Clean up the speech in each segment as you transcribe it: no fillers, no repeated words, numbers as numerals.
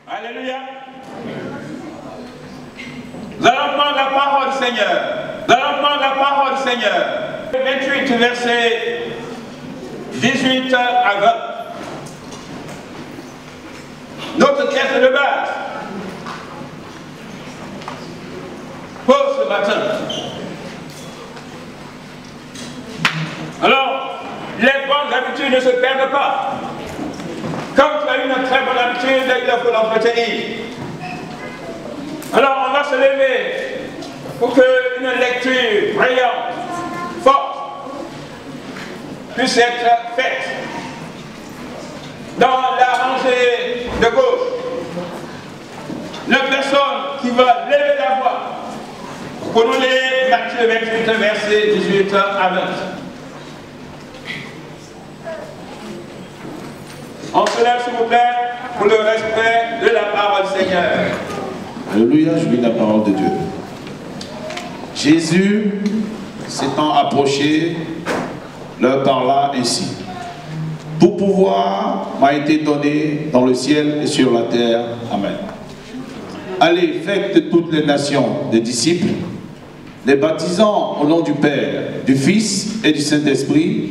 Alléluia. Nous allons prendre la parole du Seigneur. Nous allons prendre la parole du Seigneur. 28, verset 18 à 20. Notre texte de base pour ce matin. Alors, les bonnes habitudes ne se perdent pas. Comme tu as une très bonne habitude, il faut l'entretenir. Alors, on va se lever pour qu'une lecture brillante, forte, puisse être faite dans la rangée de gauche. Une personne qui va lever la voix pour nous lire Matthieu 28, verset 18 à 20. On se lève, s'il vous plaît, pour le respect de la parole du Seigneur. Alléluia, je lis la parole de Dieu. Jésus, s'étant approché, leur parla ainsi. Tout pouvoir m'a été donné dans le ciel et sur la terre. Amen. Allez, faites de toutes les nations des disciples, les baptisant au nom du Père, du Fils et du Saint-Esprit,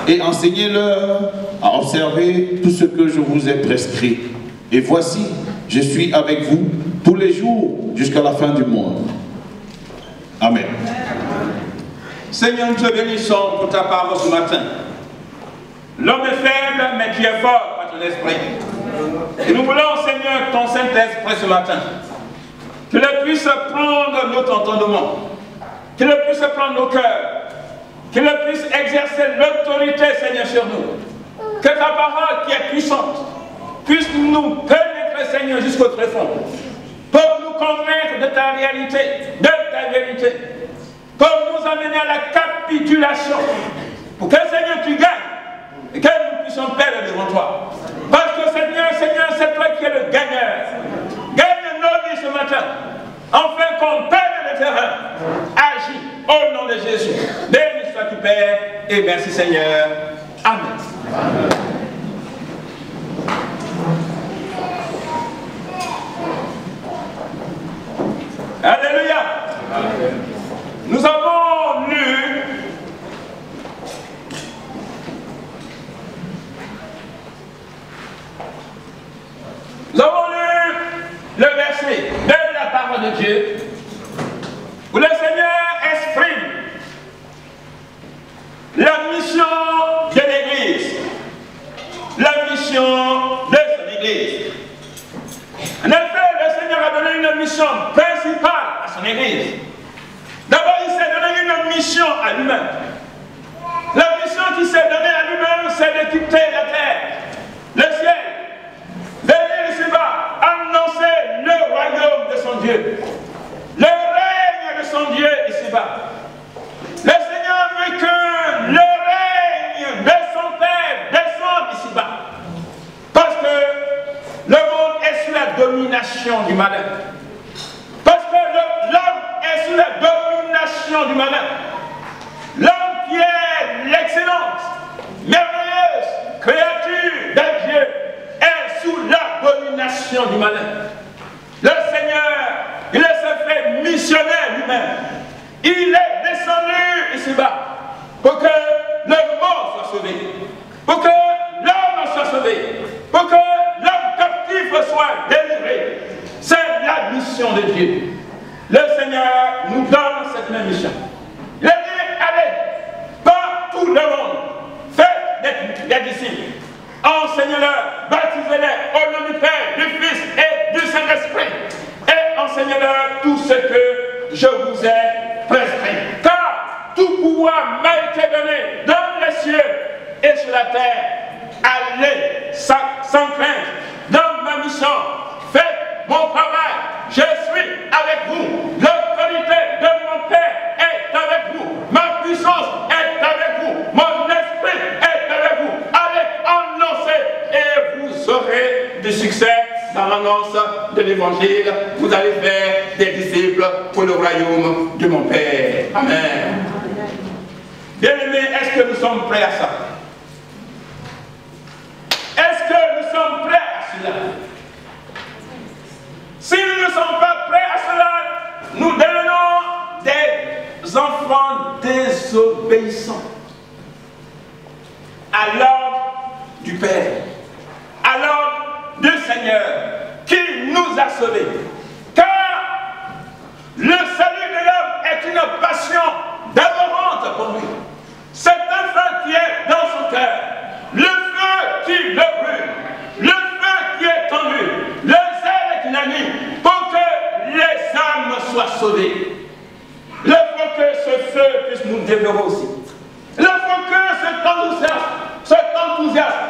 et enseignez-leur à observer tout ce que je vous ai prescrit. Et voici, je suis avec vous tous les jours jusqu'à la fin du monde. Amen. Seigneur, nous te bénissons pour ta parole ce matin. L'homme est faible, mais tu es fort par ton esprit. Et nous voulons, Seigneur, ton Saint-Esprit ce matin. Qu'il puisse prendre notre entendement. Qu'il puisse prendre nos cœurs. Qu'il puisse exercer l'autorité, Seigneur, sur nous. Que ta parole qui est puissante puisse nous pénétrer, Seigneur, jusqu'au tréfonds. Pour nous convaincre de ta réalité, de ta vérité. Pour nous amener à la capitulation. Pour que, Seigneur, tu gagnes. Et que nous puissions perdre devant toi. Parce que, Seigneur, c'est toi qui es le gagneur. Gagne nos vies ce matin. Enfin qu'on perde le terrain. Agis au nom de Jésus. Béni sois-tu, Père, et merci, Seigneur. Amen. Amen. Alléluia. Amen. Nous avons lu le verset de la parole de Dieu où le Seigneur exprime la mission de l'Église, la mission de son Église. En effet, le Seigneur a donné une mission principale à son Église. D'abord, il s'est donné une mission à lui-même. La mission qu'il s'est donnée à lui-même, c'est de quitter la terre, le ciel, venir ici-bas, annoncer le royaume de son Dieu, le règne de son Dieu ici-bas. Le Seigneur veut que le règne de son Père descende ici-bas. Parce que le monde est sous la domination du malin. Parce que l'homme est sous la domination du malin. L'homme qui est l'excellente, merveilleuse créature de Dieu est sous la domination du malin. Le Seigneur, il s'est fait missionnaire lui-même. Il est descendu ici-bas pour que le monde soit sauvé, pour que l'homme soit sauvé, pour que l'homme captif soit délivré. C'est la mission de Dieu. Le Seigneur nous donne cette même mission. Il a dit, allez, par tout le monde, faites des disciples, enseignez-leur, baptisez-les au nom du Père, du Fils et du Saint-Esprit, et enseignez-leur tout ce que je vous ai prescrit. Car tout pouvoir m'a été donné dans les cieux et sur la terre. Allez sans crainte dans ma mission. Faites mon travail. Je suis avec vous. L'autorité de mon Père est avec vous. Ma puissance est avec vous. Mon esprit est avec vous. Allez annoncer et vous aurez du succès dans l'annonce de l'évangile. Vous allez faire des disciples pour le royaume de mon Père. Amen. Bien-aimés, est-ce que nous sommes prêts à ça? Est-ce que nous sommes prêts à cela? obéissons à l'ordre du Père, à l'ordre du Seigneur qui nous a sauvés. Car le salut de l'homme est une passion dévorante pour lui. C'est un feu qui est dans son cœur, le feu qui le brûle, le feu qui est tendu, le zèle qui l'anime pour que les âmes soient sauvées. Il faut que ce feu puisse nous dévorer aussi. Il faut que cet enthousiasme,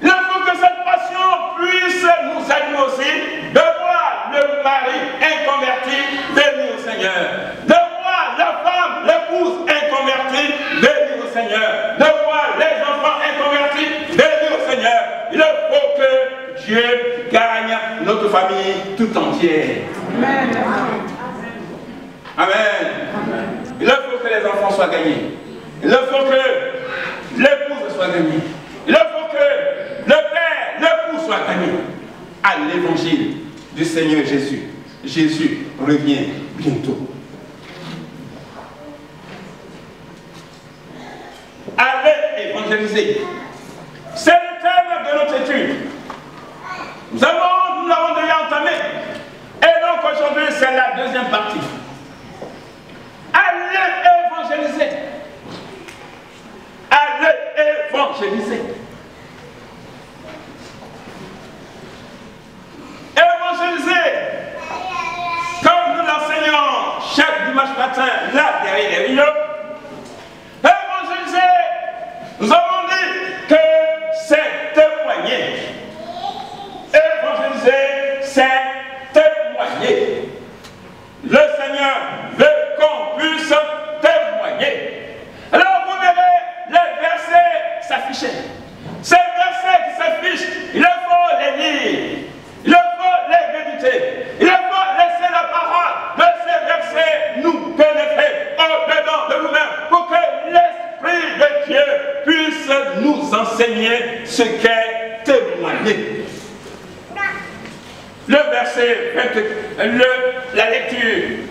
il faut que cette passion puisse nous animer aussi de voir le mari inconverti venir au Seigneur, de voir la femme, l'épouse inconvertie venir au Seigneur, de voir les enfants inconvertis venir au Seigneur. Il faut que Dieu gagne notre famille tout entière. Amen. Amen. Il faut que les enfants soient gagnés. Il faut que l'épouse soit gagnée. Il faut que le père, l'époux soit gagné à l'évangile du Seigneur Jésus. Jésus revient bientôt. Allez évangéliser. C'est le thème de notre étude. Nous l'avons déjà entamé. Et donc aujourd'hui, c'est la deuxième partie. Allez évangéliser. Allez évangéliser. Évangéliser, comme nous l'enseignons chaque dimanche matin, là derrière les rideaux. Évangéliser, nous avons dit que c'est témoigner. Évangéliser, c'est témoigner. Le Seigneur veut qu'on puisse témoigner. Alors vous verrez les versets s'afficher. Ces versets qui s'affichent, il faut les lire. Il faut les méditer. Il faut laisser la parole de ces versets nous pénétrer au-dedans de nous-mêmes pour que l'Esprit de Dieu puisse nous enseigner ce qu'est témoigner. Le verset 20, la lecture.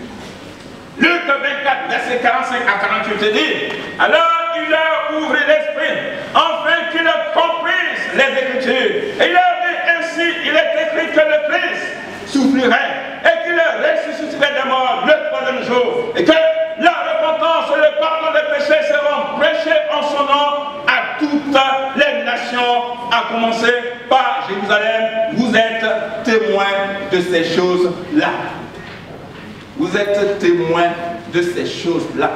Luc 24, verset 45 à 48 dit: alors il leur ouvrit l'esprit, afin qu'ils comprissent les Écritures. Et il leur dit ainsi: il est écrit que le Christ souffrirait et qu'il ressusciterait des morts le troisième jour, et que la repentance et le pardon des péchés seront prêchés en son nom à toutes les nations, à commencer par Jérusalem. Vous êtes témoins de ces choses-là. Vous êtes témoins de ces choses-là,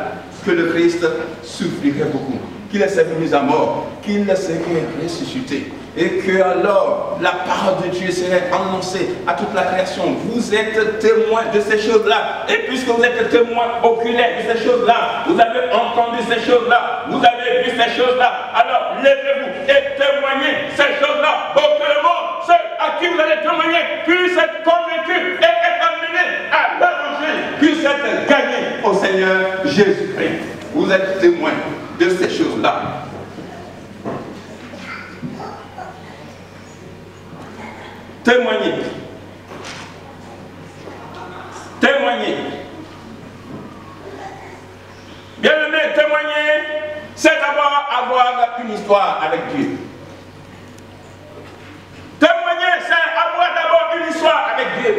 que le Christ souffrirait beaucoup, qu'il serait mis à mort, qu'il serait ressuscité, et que alors la parole de Dieu serait annoncée à toute la création. Vous êtes témoins de ces choses-là, et puisque vous êtes témoins oculaires de ces choses-là, vous avez entendu ces choses-là, vous avez vu ces choses-là, alors levez-vous et témoignez ces choses-là, pour que le monde, ceux à qui vous allez témoigner, puissent être convaincus et être amenés à l'évangile, puissent être gagnés au Seigneur Jésus-Christ. Vous êtes témoins de ces choses-là. Témoigner. Témoigner. Bien aimé, témoigner, c'est d'abord avoir une histoire avec Dieu. Témoigner, c'est avoir d'abord une histoire avec Dieu.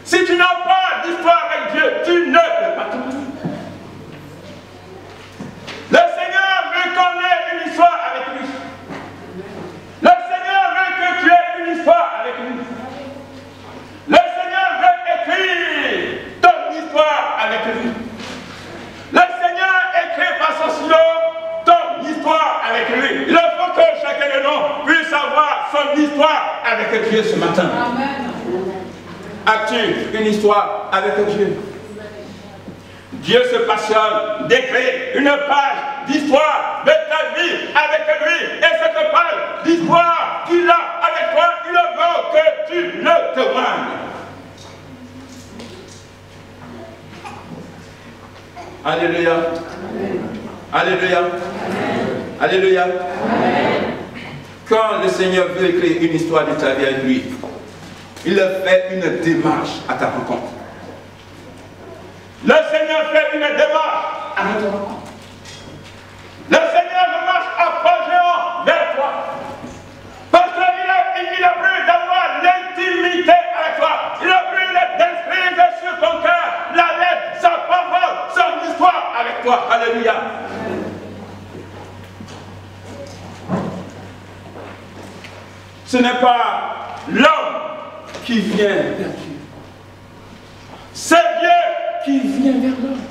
Si tu n'as pas d'histoire avec Dieu, tu ne peux pas témoigner. Le Seigneur veut qu'on ait une histoire avec lui. Le Seigneur veut que tu aies une histoire avec lui. Le Seigneur veut écrire ton histoire avec lui. Le Seigneur écrit par son stylo ton histoire avec lui. Il faut que chacun de nous puisse avoir son histoire avec Dieu ce matin. Amen. As-tu une histoire avec Dieu? Dieu se passionne d'écrire une page d'histoire de ta vie avec lui. Et cette page d'histoire qu'il a avec toi, il veut que tu le témoignes. Alléluia. Alléluia. Alléluia. Quand le Seigneur veut écrire une histoire de ta vie avec lui, il fait une démarche à ta rencontre. Le Seigneur fait une démarche à notre rencontre. Alléluia. Ce n'est pas l'homme qui vient vers Dieu. C'est Dieu qui vient vers l'homme.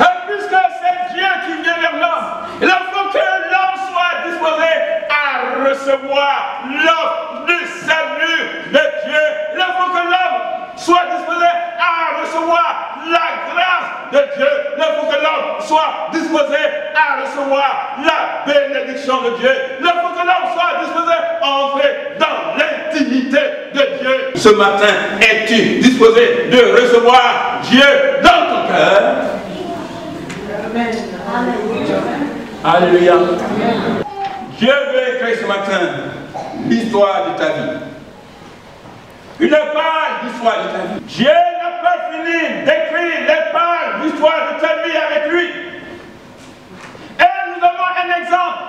Et puisque c'est Dieu qui vient vers l'homme, il faut que l'homme soit disposé à recevoir l'offre du salut de Dieu. Il faut que l'homme soit disposé à recevoir la grâce de Dieu. Il faut que l'homme soit disposé à recevoir la bénédiction de Dieu. Il faut que l'homme soit disposé à entrer dans l'intimité de Dieu. Ce matin, es-tu disposé de recevoir Dieu dans ton cœur? Amen. Alléluia. Dieu veut écrire ce matin l'histoire de ta vie. Une page d'histoire de ta vie. Dieu n'a pas fini d'écrire les pages d'histoire de ta vie avec lui. Et nous avons un exemple.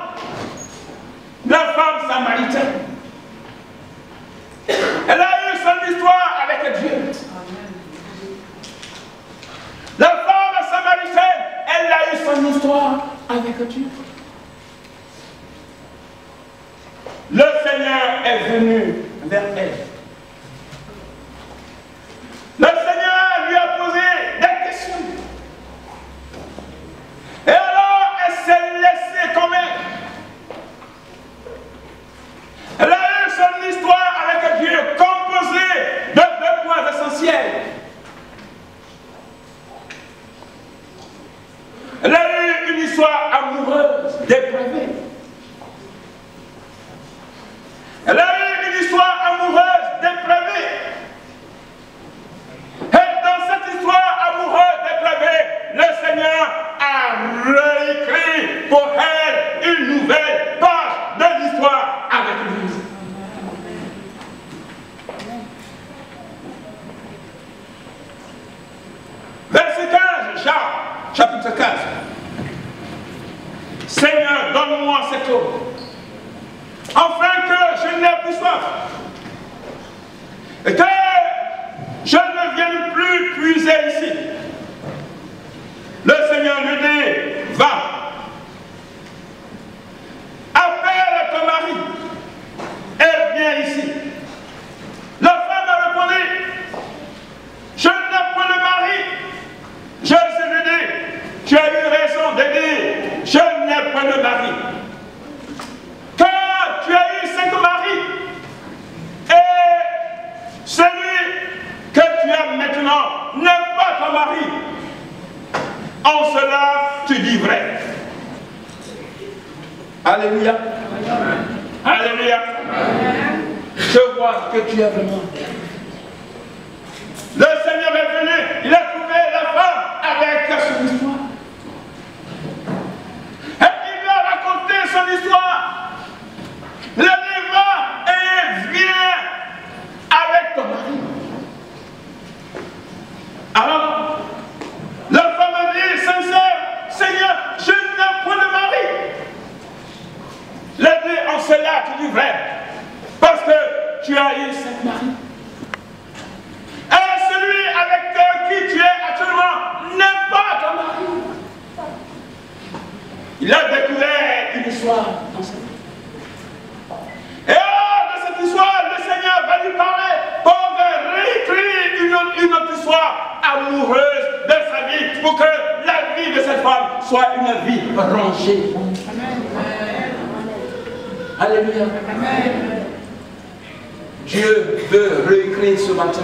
La femme samaritaine. Elle a eu son histoire avec Dieu. La femme samaritaine, elle a eu son histoire avec Dieu. Le Seigneur est venu vers elle. Le Seigneur lui a posé des questions. Et alors, elle s'est laissée convaincre. Elle a eu son histoire avec Dieu, composée de deux points essentiels. Elle a eu une histoire amoureuse, dépravée. Elle a eu une histoire amoureuse, dépravée. Et dans cette histoire amoureuse, dépravée, le Seigneur a réécrit pour elle une nouvelle page de l'histoire avec lui. Verset 15, Jacques, chapitre 15. Seigneur, donne-moi cette eau, afin que je n'ai plus soif, et que je ne vienne plus puiser ici. Le Seigneur lui dit, va, appelle ton mari, et viens ici. La femme a répondu, je n'ai pas de mari. Jésus lui dit, tu as eu raison de dire, je n'ai pas de mari. Car tu as eu 5 maris, et celui que tu as maintenant n'est pas ton mari. En cela, tu dis vrai. Alléluia. Alléluia. Je vois que tu es vraiment. Le Seigneur est venu, il a trouvé la femme avec son histoire. Et il lui a raconté son histoire. Il a dit, va et viens avec ton mari. Alors, la femme a dit, sincère, Seigneur, je n'ai point de mari. Il a dit, en cela, tu dis vrai, parce que tu as eu 5 maris. Et celui avec qui tu es actuellement n'est pas ton mari. Il a découvert une histoire dans sa vie. Et de cette histoire, le Seigneur va lui parler pour réécrire une autre histoire amoureuse de sa vie, pour que la vie de cette femme soit une vie rangée. Amen. Alléluia. Amen. Dieu veut réécrire ce matin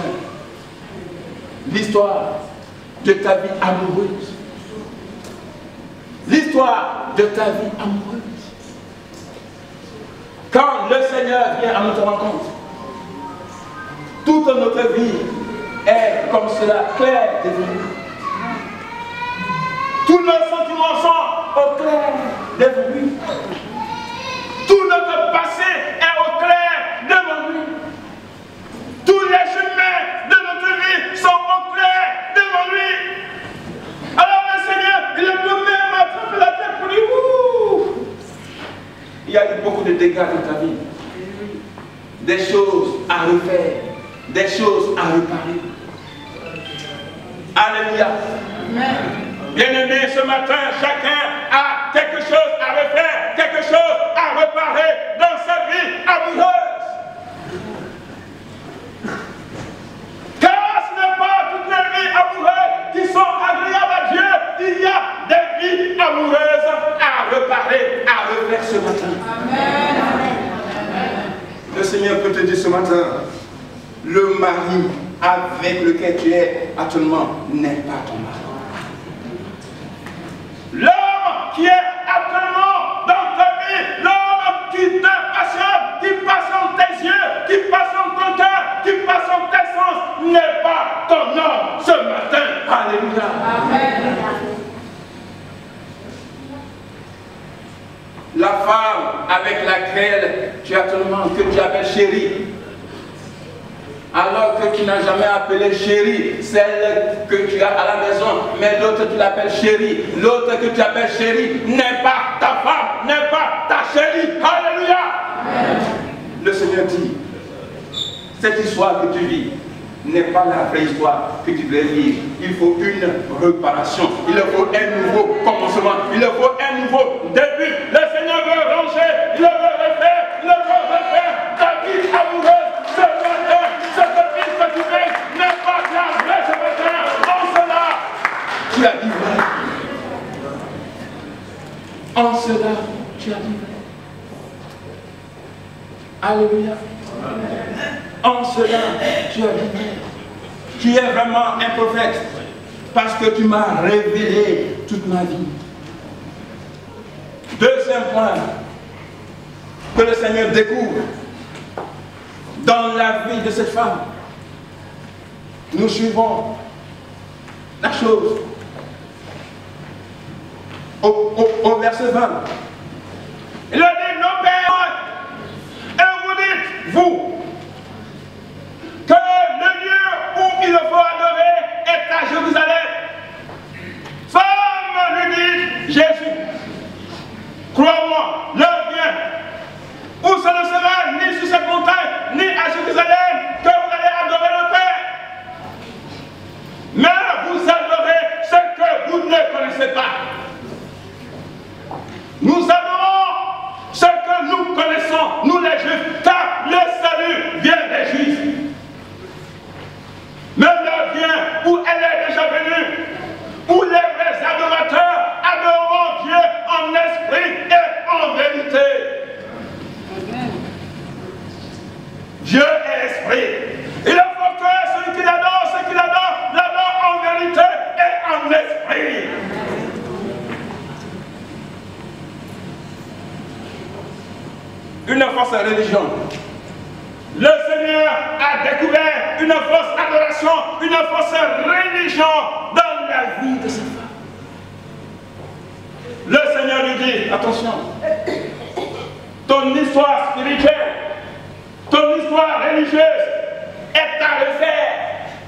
l'histoire de ta vie amoureuse. L'histoire de ta vie amoureuse. Quand le Seigneur vient à notre rencontre, toute notre vie est comme cela, claire devant nous. Tous nos sentiments sont au clair devant lui. Tout notre passé est au clair devant lui. Tous les chemins de notre vie sont au clair devant lui. Alors le Seigneur, il a lui-même attrapé la tête pour lui. Ouh! Il y a eu beaucoup de dégâts dans ta vie. Des choses à refaire, des choses à réparer. Alléluia. Amen. Bien-aimés, ce matin, chacun a quelque chose à refaire, quelque chose à réparer dans sa vie amoureuse. Car ce n'est pas toutes les vies amoureuses qui sont agréables à Dieu. Il y a des vies amoureuses à réparer, à refaire ce matin. Amen. Le Seigneur peut te dire ce matin, le mari avec lequel tu es actuellement n'est pas ton mari. L'homme qui est actuellement dans ta vie, l'homme qui te passionne, qui passionne tes yeux, qui passionne ton cœur, qui passionne tes sens, n'est pas ton homme ce matin. Alléluia. Amen. La femme avec laquelle tu es actuellement, que tu appelles chérie, alors que tu n'as jamais appelé chérie, celle que tu as à la maison, mais l'autre tu l'appelles chérie, l'autre que tu appelles chérie n'est pas ta femme, n'est pas ta chérie. Alléluia. Amen. Le Seigneur dit, cette histoire que tu vis n'est pas la vraie histoire que tu devais vivre. Il faut une réparation, il faut un nouveau commencement, il faut un nouveau début. Le Seigneur veut ranger, il veut refaire, il veut refaire ta vie amoureuse. Ce matin, cette vie que tu fais n'est pas la vraie ce matin. En cela, tu as dit vrai. En cela, tu as dit vrai. Alléluia. En cela, tu as dit vrai. Tu es vraiment un prophète parce que tu m'as révélé toute ma vie. Deuxième point que le Seigneur découvre dans la vie de cette femme. Nous suivons la chose au verset 20. Il a dit, nos pères, et vous dites, vous, que le lieu où il faut adorer est à Jérusalem. Femme, lui dit Jésus, crois-moi, l'heure vient où ce ne sera ni sur cette montagne, ni à Jérusalem que vous allez adorer le Père. Mais vous adorez ce que vous ne connaissez pas. Nous adorons ce que nous connaissons, nous les Juifs, car le salut vient des Juifs. Mais l'heure vient où elle est déjà venue, où les vrais adorateurs adoreront Dieu en esprit et en vérité. Dieu est esprit. Il faut que celui qui l'adore, l'adore en vérité et en esprit. Une fausse religion. Le Seigneur a découvert une fausse adoration, une fausse religion dans la vie de cette femme. Le Seigneur lui dit, attention, ton histoire spirituelle, ton histoire religieuse est à refaire,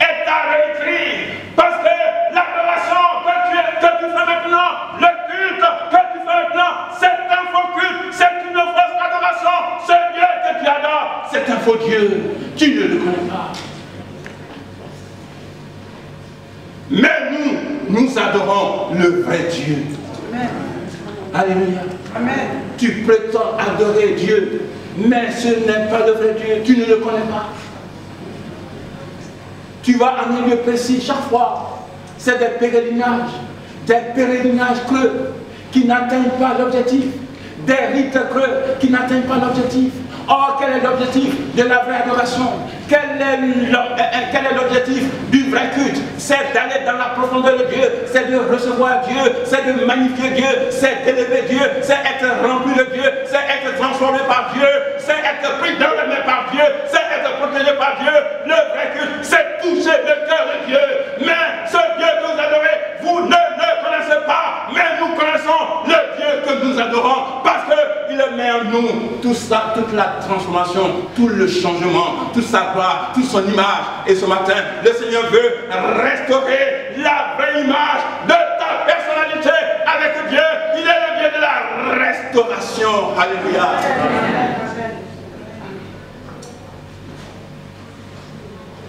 est à réécrire, parce que l'adoration que tu fais maintenant, le culte que tu fais maintenant, c'est un faux culte, c'est une fausse adoration. Ce Dieu que tu adores, c'est un faux Dieu. Tu ne le connais pas. Mais nous adorons le vrai Dieu. Amen. Alléluia. Amen. Tu prétends adorer Dieu, mais ce n'est pas le vrai Dieu. Tu ne le connais pas. Tu vas à un lieu précis chaque fois. C'est des pèlerinages creux qui n'atteignent pas l'objectif. Des rites creux qui n'atteignent pas l'objectif. Or, quel est l'objectif de la vraie adoration? Quel est l'objectif du vrai culte? C'est d'aller dans la profondeur de Dieu, c'est de recevoir Dieu, c'est de magnifier Dieu, c'est d'élever Dieu, c'est être rempli de Dieu, c'est être transformé par Dieu, c'est être pris dans les mains par Dieu, c'est être protégé par Dieu. Le vrai culte, c'est toucher le cœur de Dieu. Mais ce Dieu que vous adorez, vous ne le connaissez pas, mais nous connaissons le Dieu que nous adorons, parce qu'il met en nous tout ça, toute la transformation, tout le changement, toute sa gloire, toute son image. Et ce matin, le Seigneur veut restaurer la vraie image de ta personnalité avec Dieu. Il est le Dieu de la restauration. Alléluia.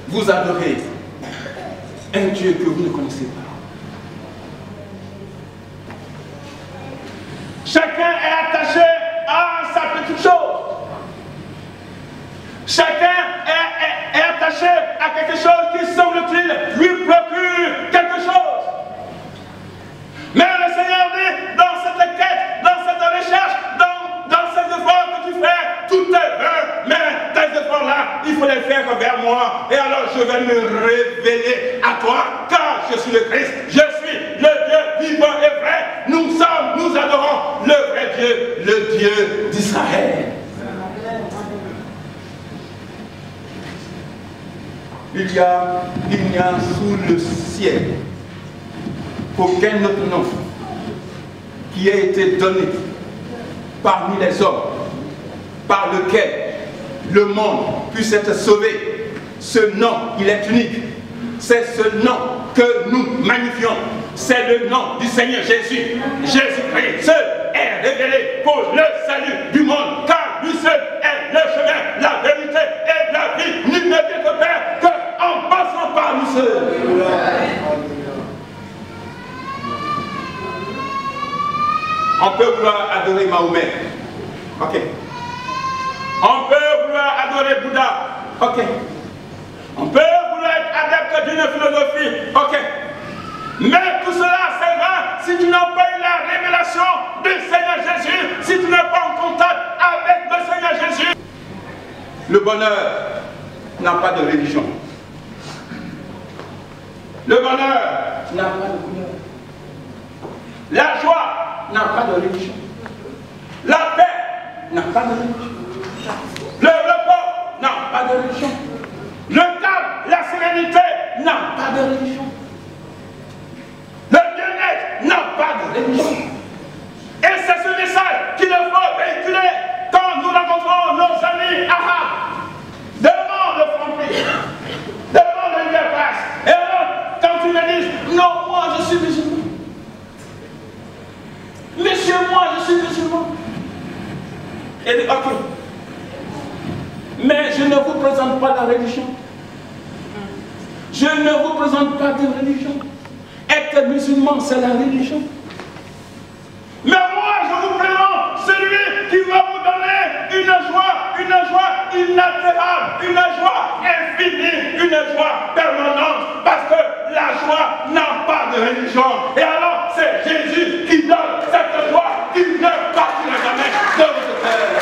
Vous adorez un Dieu que vous ne connaissez pas. il faut les faire vers moi. Et alors je vais me révéler à toi, car je suis le Christ. Je suis le Dieu vivant et vrai. Nous adorons le vrai Dieu, le Dieu d'Israël. Il n'y a sous le ciel aucun autre nom qui a été donné parmi les hommes par lequel le monde puisse être sauvé. Ce nom, il est unique. C'est ce nom que nous magnifions. C'est le nom du Seigneur Jésus. Jésus-Christ seul est révélé pour le salut du monde, car lui seul est le chemin, la vérité et la vie. Nul ne vient au Père qu'en passant par lui seul. On peut vouloir adorer Mahomet. Ok. On peut vouloir adorer Bouddha. Ok. On peut vouloir être adepte d'une philosophie. Ok. Mais tout cela, c'est vain si tu n'as pas eu la révélation du Seigneur Jésus, si tu n'es pas en contact avec le Seigneur Jésus. Le bonheur n'a pas de religion. Le bonheur n'a pas de couleur. La joie n'a pas de religion. La paix n'a pas de religion. Le repos n'a pas de religion. Le calme, la sérénité n'a pas de religion. Le bien-être n'a pas de religion. Et c'est ce message qu'il faut véhiculer quand nous rencontrons nos amis arabes. Devant le Franprix, devant le Libertas. Et alors, quand ils me disent, non, moi je suis musulman. Monsieur, moi je suis musulman. Et dit, ok. Mais je ne vous présente pas la religion. Je ne vous présente pas de religion. Être musulman, c'est la religion. Mais moi, je vous présente celui qui va vous donner une joie inaltérable, une joie infinie, une joie permanente. Parce que la joie n'a pas de religion. Et alors, c'est Jésus qui donne cette joie qui ne partira jamais de votre cœur.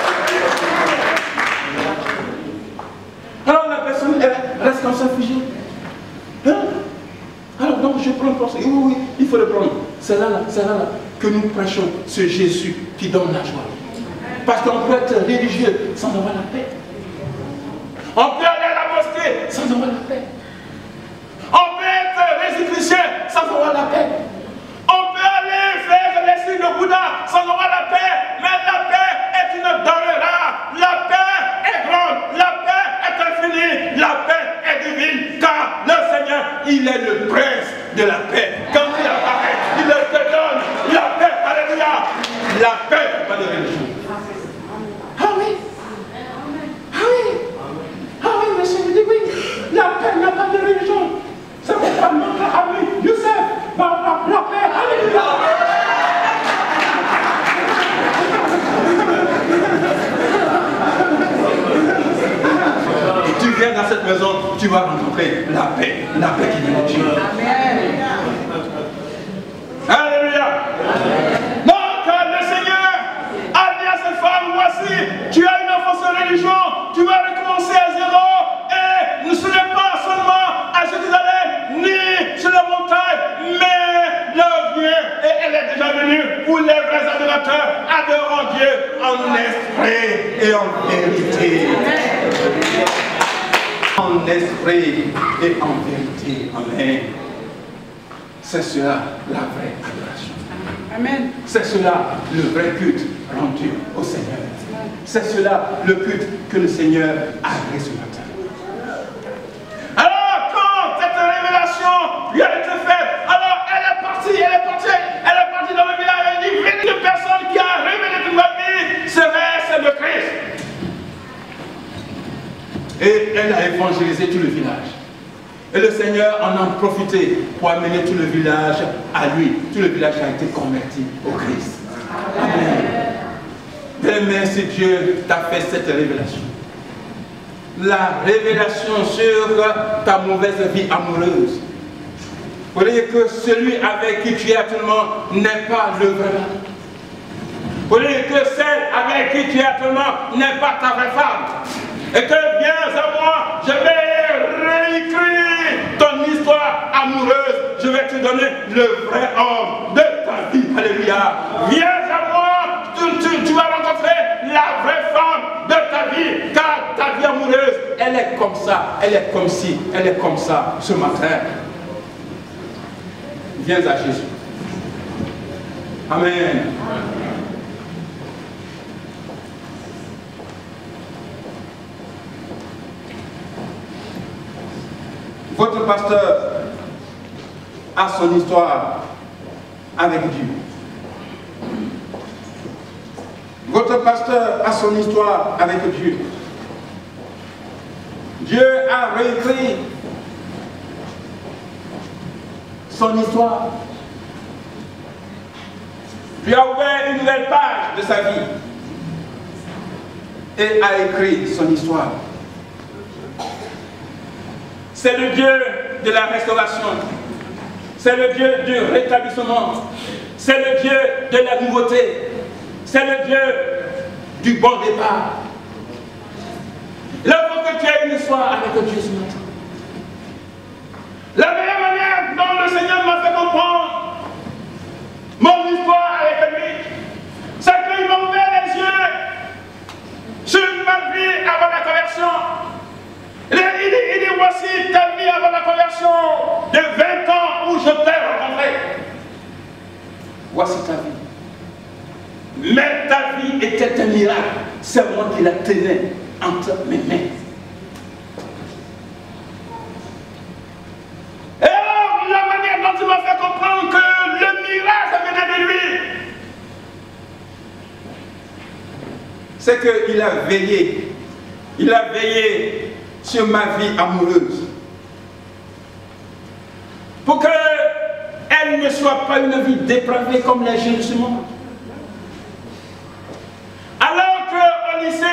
Alors la personne reste comme ça figée. Hein? Alors donc je prends pour ça. Oui, il faut le prendre. C'est là que nous prêchons ce Jésus qui donne la joie. Parce qu'on peut être religieux sans avoir la paix. On peut aller à la mosquée sans avoir la paix. On peut être résicricien sans avoir la paix. On peut aller faire les signes de Bouddha sans avoir la paix. Mais la paix est une denrée rare. La paix est grande. La paix est infinie. La paix est divine. Car le Seigneur, il est le prince de la paix. Quand il apparaît, il te donne la paix. Alléluia. La paix n'est pas de religion. Ah oui. Ah oui. Ah oui, monsieur me dit oui. La paix n'a pas de religion. C'est pourquoi notre ami Youssef va avoir la paix. Alléluia. Tu viens dans cette maison, tu vas rencontrer la paix qui vient de Dieu. Amen. Alléluia. Donc le Seigneur a dit à cette femme, voici, tu as une fausse religion, tu vas recommencer à zéro, et ce n'est pas seulement à Jérusalem, ni sur la montagne, mais l'heure vient, et elle est déjà venue, où les vrais adorateurs adorent Dieu en esprit et en vérité. En esprit et en vérité. Amen. C'est cela la vraie adoration. Amen. C'est cela le vrai culte rendu au Seigneur. C'est cela le culte que le Seigneur a créé ce matin. Alors quand cette révélation lui a été faite, alors elle est partie dans le village, elle dit, une personne qui a révélé toute ma vie serait celle de Christ. Et elle a évangélisé tout le village. Et le Seigneur en a profité pour amener tout le village à lui. Tout le village a été converti au Christ. Amen. Merci Dieu t'a fait cette révélation. La révélation sur ta mauvaise vie amoureuse. Vous voyez que celui avec qui tu es actuellement n'est pas le vrai. Vous voyez que celle avec qui tu es actuellement n'est pas ta vraie femme. Et que viens à moi, je vais réécrire ton histoire amoureuse. Je vais te donner le vrai homme de ta vie. Alléluia. Viens à moi, tu vas rencontrer la vraie femme de ta vie. Car ta vie amoureuse, elle est comme ça, elle est comme ci, elle est comme ça ce matin. Viens à Jésus. Amen. Votre pasteur a son histoire avec Dieu. Votre pasteur a son histoire avec Dieu. Dieu a réécrit son histoire. Dieu a ouvert une nouvelle page de sa vie et a écrit son histoire. C'est le Dieu de la restauration. C'est le Dieu du rétablissement. C'est le Dieu de la nouveauté. C'est le Dieu du bon départ. Il faut que tu aies une histoire avec Dieu ce matin. La meilleure manière dont le Seigneur m'a fait comprendre mon histoire avec lui, c'est qu'il m'a ouvert les yeux sur ma vie avant la conversion. Il dit, voici ta vie avant la conversion de 20 ans où je t'ai rencontré. Voici ta vie. Mais ta vie était un miracle. C'est moi qui la tenais entre mes mains. Et alors, la manière dont il m'a fait comprendre que le miracle venait de lui, c'est qu'il a veillé. Il a veillé sur ma vie amoureuse. Pour qu'elle ne soit pas une vie dépravée comme les jeunes de ce monde. Alors qu'au lycée,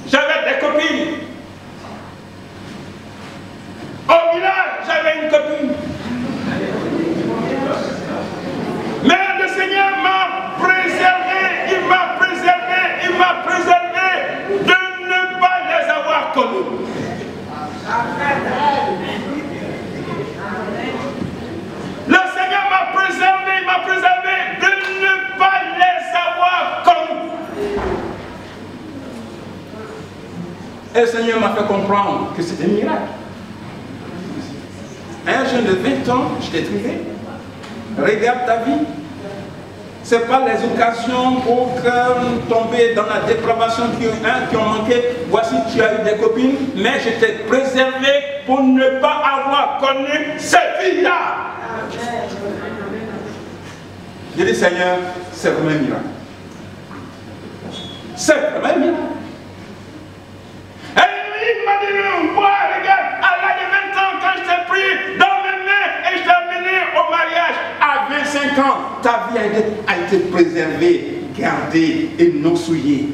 j'avais des copines. Au village, j'avais une copine. Mais le Seigneur m'a préservé, il m'a préservé, il m'a préservé de ne pas les avoir connus. Le Seigneur m'a préservé, il m'a préservé de ne pas les avoir connus. Et le Seigneur m'a fait comprendre que c'était un miracle. Un jeune de 20 ans, je t'ai trouvé. Regarde ta vie. Ce n'est pas les occasions pour tomber dans la dépravation qui ont manqué. Voici, tu as eu des copines, mais je t'ai préservé pour ne pas avoir connu cette vie-là. Je dis, Seigneur, c'est vraiment un miracle. C'est vraiment un miracle. Et il m'a dit, moi, regarde, à l'âge de 20 ans, quand je t'ai pris dans mes mains et je t'ai amené au mariage, à 25 ans, ta vie a été préservée, gardée et non souillée.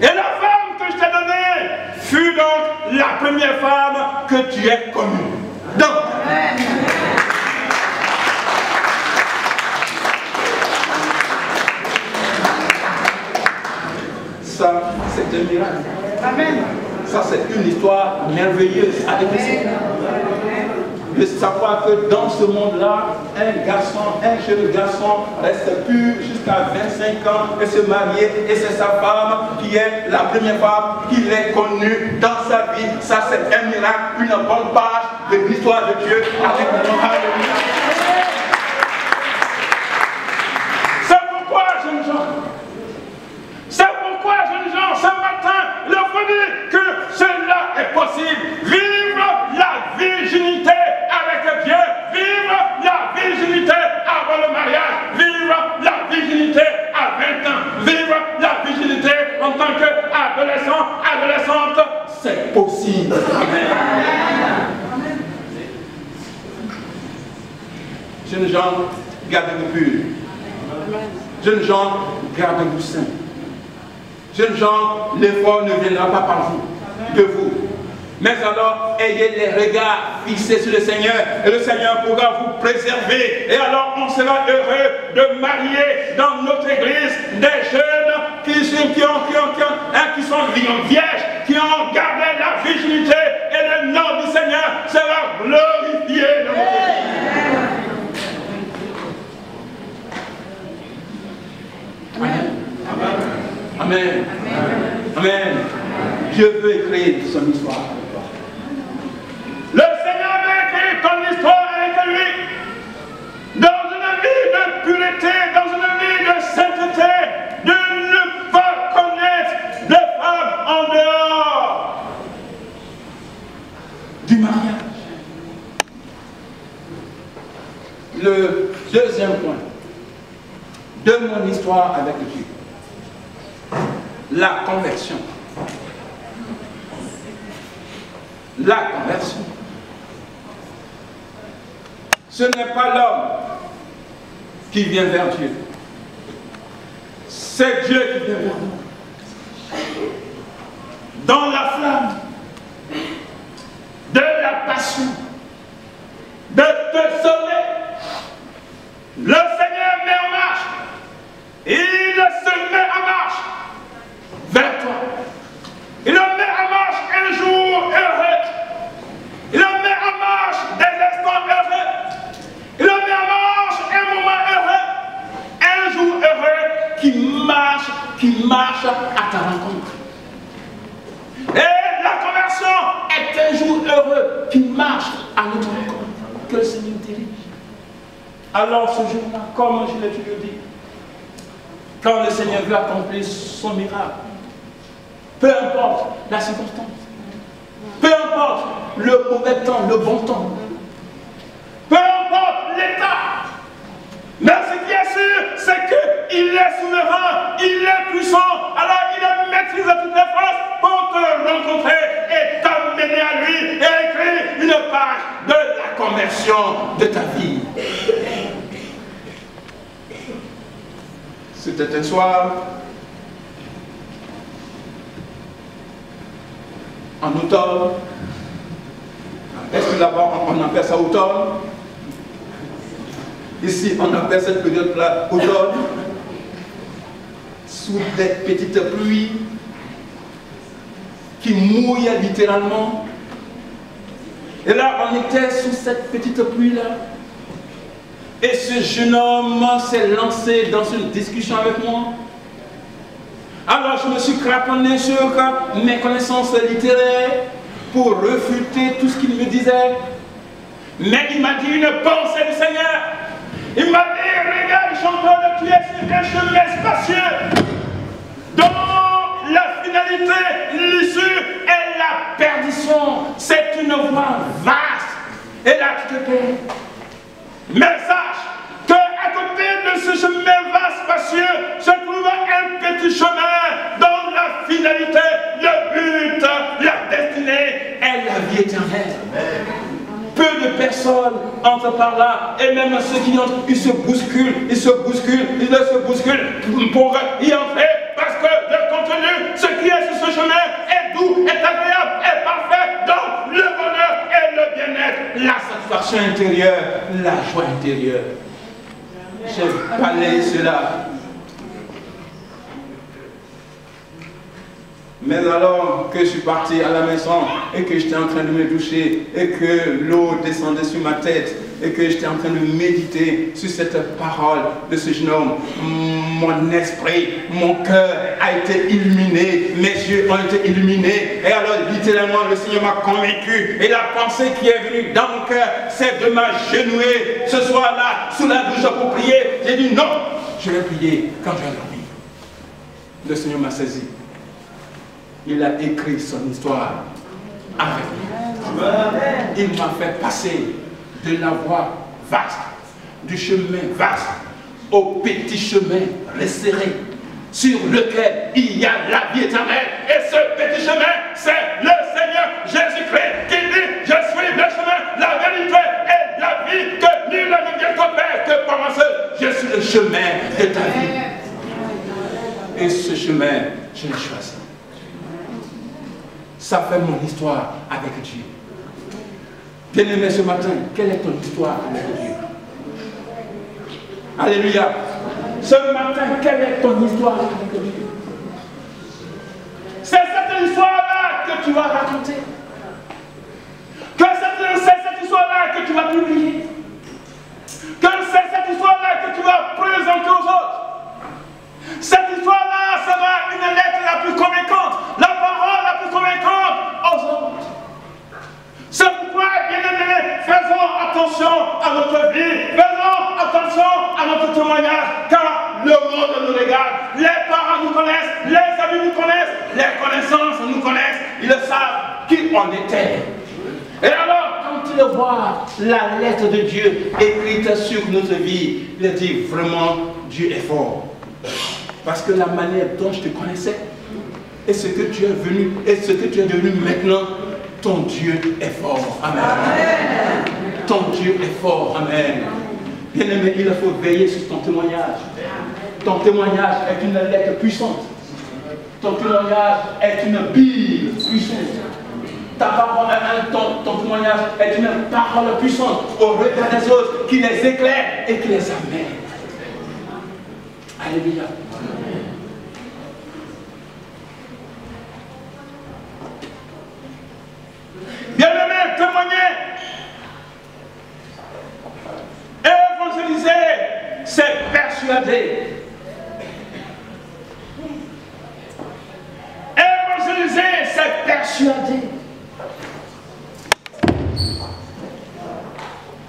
Et la femme que je t'ai donnée fut donc la première femme que tu aies connue. Donc, ça, c'est un miracle. Amen. Ça, c'est une histoire merveilleuse avec le Seigneur. De savoir que dans ce monde-là, un jeune garçon reste pur jusqu'à 25 ans et se marier, et c'est sa femme qui est la première femme qu'il ait connue dans sa vie. Ça, c'est un miracle, une bonne page de l'histoire de Dieu avec le nom. Alléluia. C'est pourquoi, jeunes gens, ce matin, il faut dire que cela est possible. Vivre la virginité avec Dieu, vivre la virginité avant le mariage, vivre la virginité à 20 ans, vivre la virginité en tant qu'adolescent, adolescente, c'est possible. Amen. Jeunes gens, gardez-vous purs. Jeunes gens, gardez-vous saints. Jeunes gens, l'effort ne viendra pas par vous, de vous. Mais alors, ayez les regards fixés sur le Seigneur, et le Seigneur pourra vous préserver. Et alors, on sera heureux de marier dans notre église des jeunes qui sont vierges, qui ont gardé la virginité, et le nom du Seigneur sera glorifié dans votre vie. Amen. Amen. Amen. Dieu veut écrire son histoire. Le Seigneur veut écrire ton histoire avec lui. Dans une vie de pureté, dans une vie de sainteté, de ne pas connaître de femme en dehors du mariage. Le deuxième point de mon histoire avec Dieu, la conversion. La conversion. Ce n'est pas l'homme qui vient vers Dieu. C'est Dieu qui vient vers nous. Dans la flamme de la passion, de te sauver, le Seigneur met en marche. Il se met en marche vers toi. Il le met en marche un jour heureux. Il le met en marche des instants heureux. Il le met en marche un moment heureux. Un jour heureux qui marche à ta rencontre. Et la conversion est un jour heureux qui marche à notre rencontre. Que le Seigneur dirige. Alors ce jour-là, comme je l'ai toujours dit, quand le Seigneur veut accomplir son miracle, peu importe la circonstance, peu importe le mauvais temps, le bon temps, peu importe l'état, mais ce qui est sûr, c'est qu'il est souverain, il est puissant, alors il maîtrise toutes les forces pour te rencontrer et t'amener à lui et écrire une page de la conversion de ta vie. C'était un soir, en automne. Est-ce que là-bas on appelle ça automne? Ici on appelle cette période-là automne. Sous des petites pluies qui mouillent littéralement. Et là on était sous cette petite pluie-là. Et ce jeune homme s'est lancé dans une discussion avec moi. Alors je me suis craponné sur mes connaissances littéraires pour refuter tout ce qu'il me disait. Mais il m'a dit une pensée du Seigneur. Il m'a dit, regarde, chanteur, tu es sur un chemin spacieux dont la finalité, l'issue est la perdition. C'est une voie vaste. Et là tu te perds. Mais sache qu'à côté de ce chemin vaste spacieux se trouve un petit chemin dont la finalité, le but, la destinée est la vie éternelle. Peu de personnes entrent par là, et même ceux qui entrent, ils se bousculent pour y entrer, parce que le contenu, ce qui est sur ce chemin, est doux, est agréable, est parfait, donc le bonheur et le bien-être, la satisfaction intérieure, la joie intérieure. J'ai balayé cela. Mais alors que je suis parti à la maison et que j'étais en train de me doucher et que l'eau descendait sur ma tête et que j'étais en train de méditer sur cette parole de ce jeune homme, mon esprit, mon cœur a été illuminé, mes yeux ont été illuminés. Et alors littéralement le Seigneur m'a convaincu et la pensée qui est venue dans mon cœur, c'est de m'agenouiller ce soir-là sous la douche pour prier. J'ai dit non, je vais prier quand je vais dormir. Le Seigneur m'a saisi. Il a écrit son histoire avec lui. Il m'a fait passer de la voie vaste, du chemin vaste, au petit chemin resserré, sur lequel il y a la vie éternelle. Et ce petit chemin, c'est le Seigneur Jésus-Christ qui dit, je suis le chemin, la vérité et la vie, que nul ne vient au Père que par moi seul. Je suis le chemin de ta vie. Et ce chemin, je l'ai choisi. Ça fait mon histoire avec Dieu. Bien-aimé, ce matin, quelle est ton histoire avec Dieu? Alléluia. Ce matin, quelle est ton histoire avec Dieu? raconter. Que c'est cette histoire-là que tu vas publier. Que c'est cette histoire-là que tu vas présenter aux autres. Cette histoire-là sera une lettre la plus convaincante, la parole la plus convaincante aux autres. C'est pourquoi, bien-aimés, faisons attention à notre vie, faisons attention à notre témoignage, car le monde nous regarde, les parents nous connaissent, les amis nous connaissent, les connaissances nous connaissent, ils savent qui on était. Et alors, quand il voit la lettre de Dieu écrite sur notre vie, il dit vraiment, Dieu est fort. Parce que la manière dont je te connaissais, et ce que tu es venu, et ce que tu es devenu maintenant, ton Dieu est fort. Amen. Amen. Ton Dieu est fort. Amen. Bien-aimé, il faut veiller sur ton témoignage. Ton témoignage est une lettre puissante. Ton témoignage est une Bible puissante. Ta parole, ton témoignage est une parole puissante au regard des autres qui les éclaire et qui les amène. Alléluia. Bien-aimé, témoigner, évangéliser, c'est persuader. Évangéliser, c'est persuader.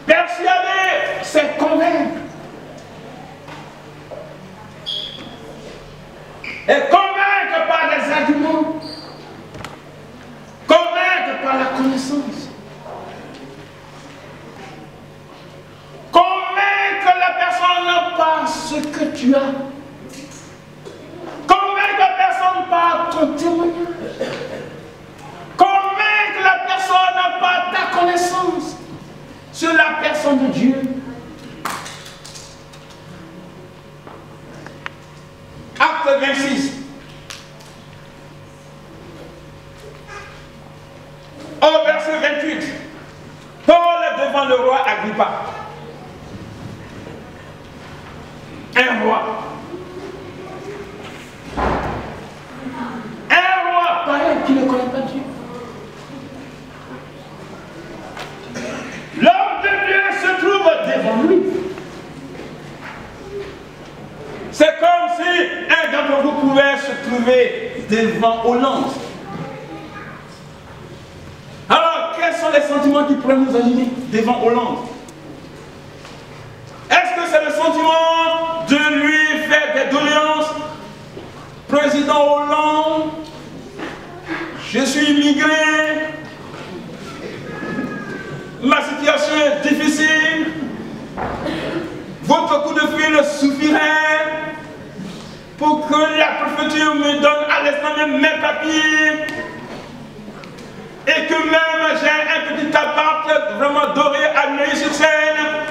Persuader, c'est convaincre. Et convaincre par des arguments. Convaincre par la connaissance. Convaincre la personne par ce que tu as. Convaincre la personne par ton témoignage. Convaincre la personne par ta connaissance sur la personne de Dieu. Acte 26. Au verset 28, Paul devant le roi Agrippa. Un roi. Un roi pareil qui ne connaît pas Dieu. L'homme de Dieu se trouve devant lui. C'est comme si un d'entre vous pouvait se trouver devant Hollande. Alors, quels sont les sentiments qui pourraient nous animer devant Hollande? Est-ce que c'est le sentiment de lui faire des doléances? Président Hollande, je suis immigré, ma situation est difficile, votre coup de fil suffirait pour que la préfecture me donne à l'instant même mes papiers et que même j'ai un petit appart vraiment doré à Neuilly-sur-Seine.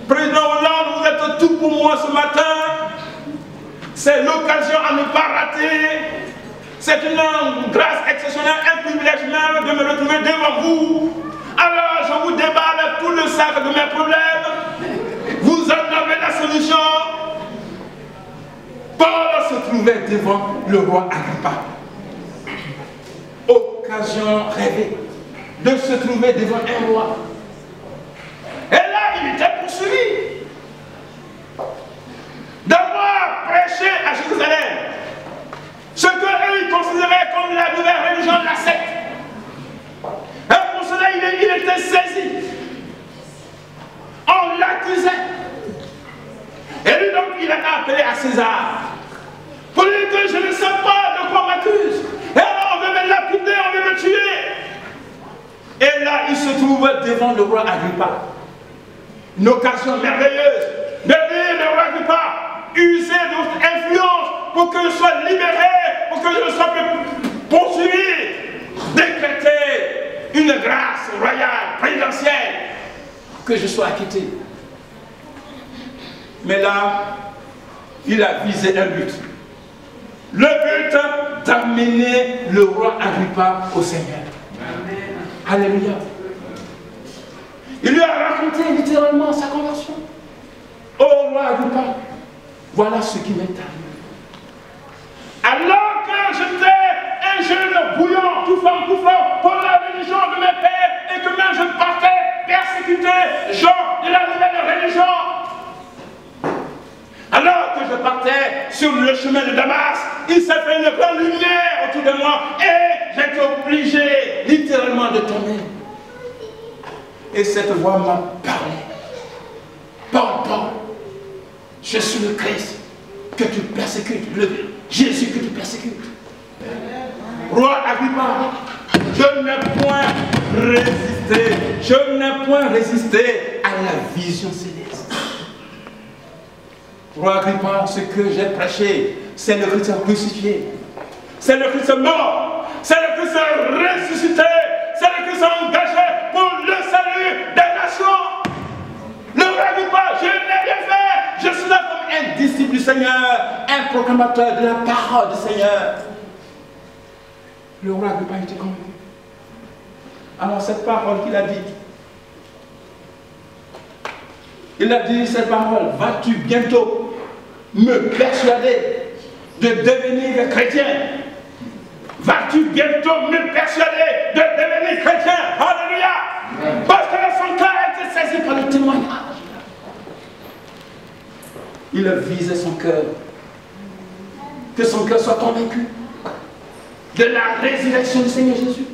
Président Hollande, vous êtes tout pour moi ce matin. C'est l'occasion à ne pas rater. C'est une grâce exceptionnelle, un privilège même de me retrouver devant vous. Alors je vous déballe tout le sac de mes problèmes. Vous en avez la solution. Paul se trouvait devant le roi Agrippa. Occasion rêvée de se trouver devant un roi. Et là, il était poursuivi d'avoir prêché à Jérusalem ce qu'eux considéraient comme la nouvelle religion, la secte. Et pour cela, il était saisi. On l'accusait. Et lui donc, il a appelé à César pour lui dire que je ne sais pas de quoi on m'accuse. Et alors, on veut me lapider, on veut me tuer. Et là, il se trouve devant le roi Agrippa. Une occasion merveilleuse de dire le roi Agrippa, user de votre influence pour que je sois libéré, pour que je sois poursuivi, décréter une grâce royale, présidentielle, que je sois acquitté. Mais là, il a visé un but. Le but d'amener le roi Agrippa au Seigneur. Amen. Alléluia. Il lui a raconté littéralement sa conversion. Oh roi Agrippa, voilà ce qui m'est arrivé. Alors que j'étais un jeune bouillant, tout gens de la nouvelle religion. Alors que je partais sur le chemin de Damas, il s'est fait une grande lumière autour de moi et j'étais obligé littéralement de tomber. Et cette voix m'a parlé. Paul, je suis le Christ que tu persécutes, le Jésus que tu persécutes. Roi Agrippa, je n'ai point résisté à la vision céleste. Roi Agrippa, ce que j'ai prêché, c'est le Christ crucifié, c'est le Christ mort, c'est le Christ ressuscité, c'est le Christ engagé pour le salut des nations. Le roi Agrippa, je n'ai rien fait, je suis là comme un disciple du Seigneur, un proclamateur de la parole du Seigneur. Le roi Agrippa était convaincu. Alors cette parole qu'il a dite, il a dit cette parole, vas-tu bientôt me persuader de devenir chrétien? Vas-tu bientôt me persuader de devenir chrétien? Alléluia! Parce que son cœur a été saisi par le témoignage. Il a visé son cœur. Que son cœur soit convaincu de la résurrection du Seigneur Jésus.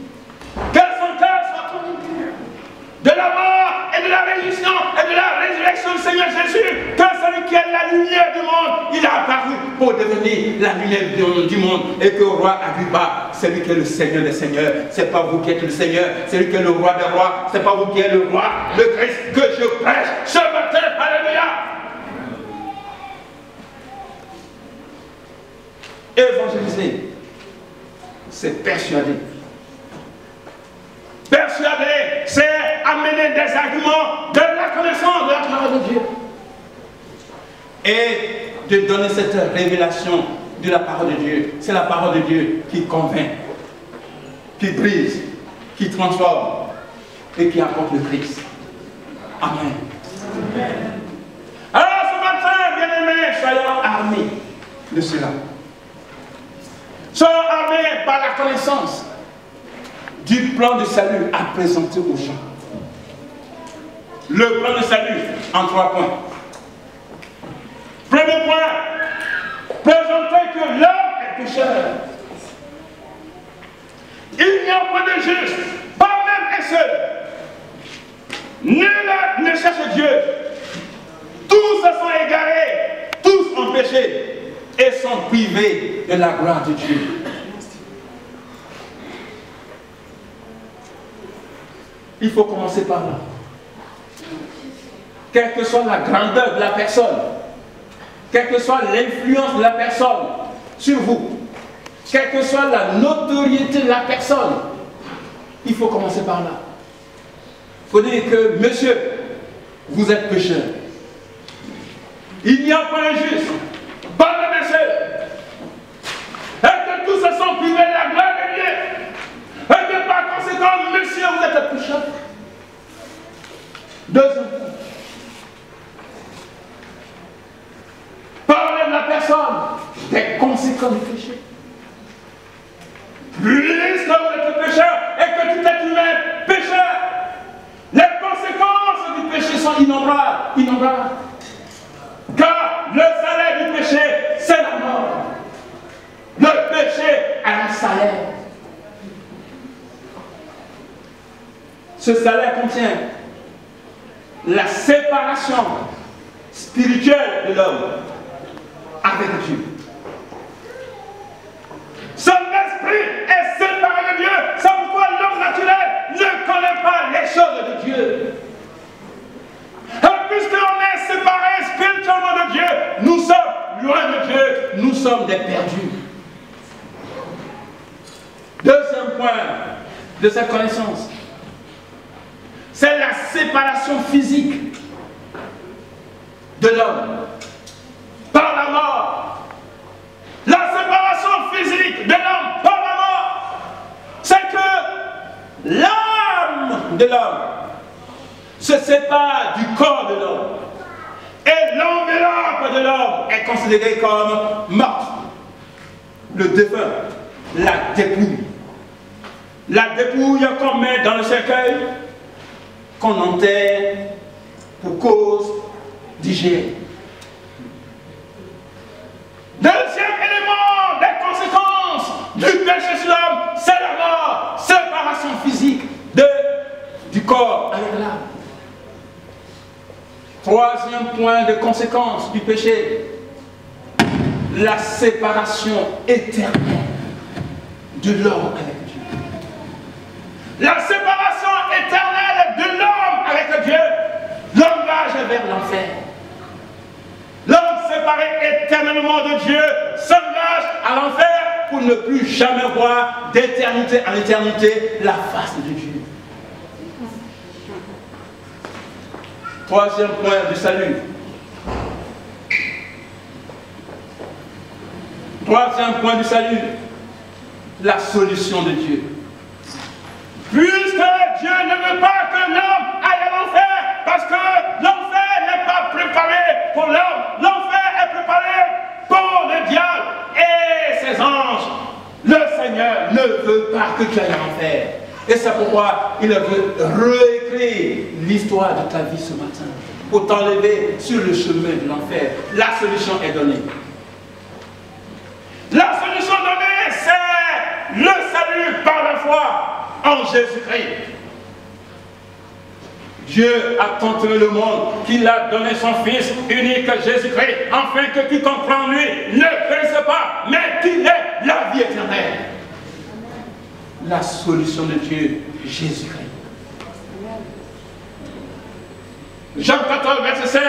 Que son cœur soit convaincu de la mort et de la résurrection du Seigneur Jésus. Que celui qui est la lumière du monde, il a apparu pour devenir la lumière du monde. Et que le roi Agrippa, c'est lui qui est le Seigneur des Seigneurs. C'est pas vous qui êtes le Seigneur, c'est lui qui est le roi des rois. C'est pas vous qui êtes le roi, le Christ que je prêche ce matin. Alléluia. Évangéliser, c'est persuader. Persuader, c'est amener des arguments de la connaissance de la parole de Dieu. Et de donner cette révélation de la parole de Dieu. C'est la parole de Dieu qui convainc, qui brise, qui transforme et qui apporte le Christ. Amen. Alors ce matin, bien-aimés, soyons armés de cela. Soyons armés par la connaissance du plan de salut à présenter aux gens. Le plan de salut en 3 points. Premier point, présenter que l'homme est pécheur. Il n'y a pas de juste, pas même un seul. Nul ne cherche Dieu. Tous se sont égarés, tous ont péché et sont privés de la gloire de Dieu. Il faut commencer par là. Quelle que soit la grandeur de la personne, quelle que soit l'influence de la personne sur vous, quelle que soit la notoriété de la personne, il faut commencer par là. Il faut dire que, monsieur, vous êtes pécheur. Il n'y a pas un juste, pas de seul. Et que tous se sont privés de la gloire de Dieu. Et que par conséquent, monsieur, vous êtes un pécheur. Deuxième point. Parlez de la personne, des conséquences du péché. Puisque vous êtes pécheur et que tout être humain est pécheur, les conséquences du péché sont innombrables. Car le salaire du péché, c'est la mort. Le péché a un salaire. Ce salaire contient la séparation spirituelle de l'homme avec Dieu. Son esprit est séparé de Dieu. C'est pourquoi l'homme naturel ne connaît pas les choses de Dieu. Et puisqu'on est séparé spirituellement de Dieu, nous sommes loin de Dieu, nous sommes des perdus. Deuxième point de cette connaissance, c'est la séparation physique de l'homme par la mort. La séparation physique de l'homme par la mort, c'est que l'âme de l'homme se sépare du corps de l'homme. Et l'enveloppe de l'homme est considérée comme morte. Le défunt, la dépouille. La dépouille qu'on met dans le cercueil, qu'on enterre pour cause d'hygiène. Deuxième élément des conséquences du péché sur l'homme, c'est la mort, séparation physique du corps avec l'âme. Troisième point de conséquence du péché, la séparation éternelle de l'homme avec Dieu. La séparation éternelle de l'homme avec Dieu, l'homme va vers l'enfer. L'homme séparé éternellement de Dieu s'engage à l'enfer pour ne plus jamais voir d'éternité en éternité la face de Dieu. Troisième point du salut. Troisième point du salut, la solution de Dieu. Puisque Dieu ne veut pas que l'homme aille à l'enfer, parce que l'enfer n'est pas préparé pour l'homme, l'enfer est préparé pour le diable et ses anges. Le Seigneur ne veut pas que tu ailles à l'enfer. Et c'est pourquoi il veut réécrire l'histoire de ta vie ce matin, pour t'enlever sur le chemin de l'enfer. La solution est donnée. La solution donnée, c'est le salut par la foi en Jésus-Christ. Dieu a tant aimé le monde qu'il a donné son Fils unique, Jésus-Christ, afin que quiconque croit en lui ne périsse pas, mais qu'il ait la vie éternelle. La solution de Dieu, Jésus-Christ. Jean 14, verset 16,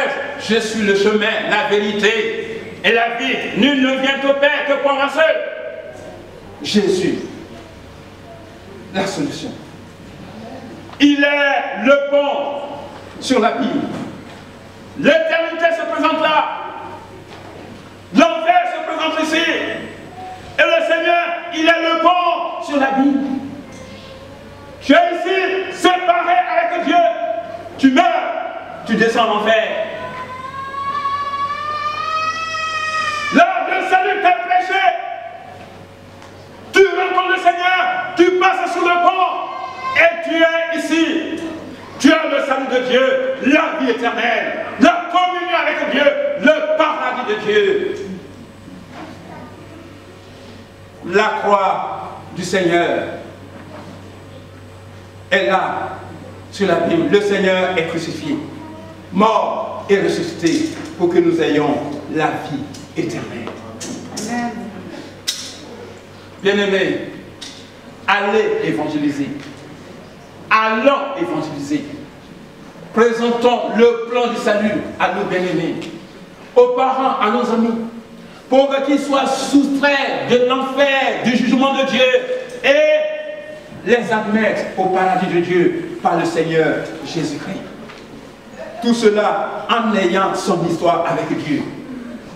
je suis le chemin, la vérité et la vie. Nul ne vient au Père que par un seul. Jésus, la solution. Il est le pont sur l'abîme. L'éternité se présente là. L'enfer se présente ici. Et le Seigneur, il est le pont sur l'abîme. Tu es ici, séparé avec Dieu. Tu meurs, tu descends en enfer. Là, le salut t'a prêché. Tu rencontres le Seigneur, tu passes sous le pont. Et tu es ici. Tu as le salut de Dieu, la vie éternelle, la communion avec Dieu, le paradis de Dieu. La croix du Seigneur est là, sur la Bible. Le Seigneur est crucifié, mort et ressuscité pour que nous ayons la vie éternelle. Amen. Bien-aimés, allez évangéliser. Allons évangéliser. Présentons le plan du salut à nos bien-aimés, aux parents, à nos amis, pour qu'ils soient soustraits de l'enfer, du jugement de Dieu, et les admettre au paradis de Dieu par le Seigneur Jésus-Christ. Tout cela en ayant son histoire avec Dieu.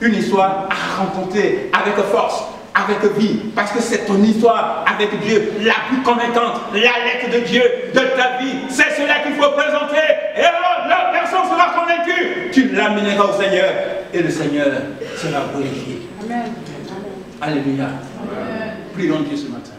Une histoire à raconter avec force, avec vie, parce que c'est ton histoire avec Dieu la plus convaincante, la lettre de Dieu de ta vie. C'est cela qu'il faut présenter. Et alors la personne sera convaincue. Tu l'amèneras au Seigneur et le Seigneur sera glorifié. Amen. Alléluia. Prions Dieu ce matin.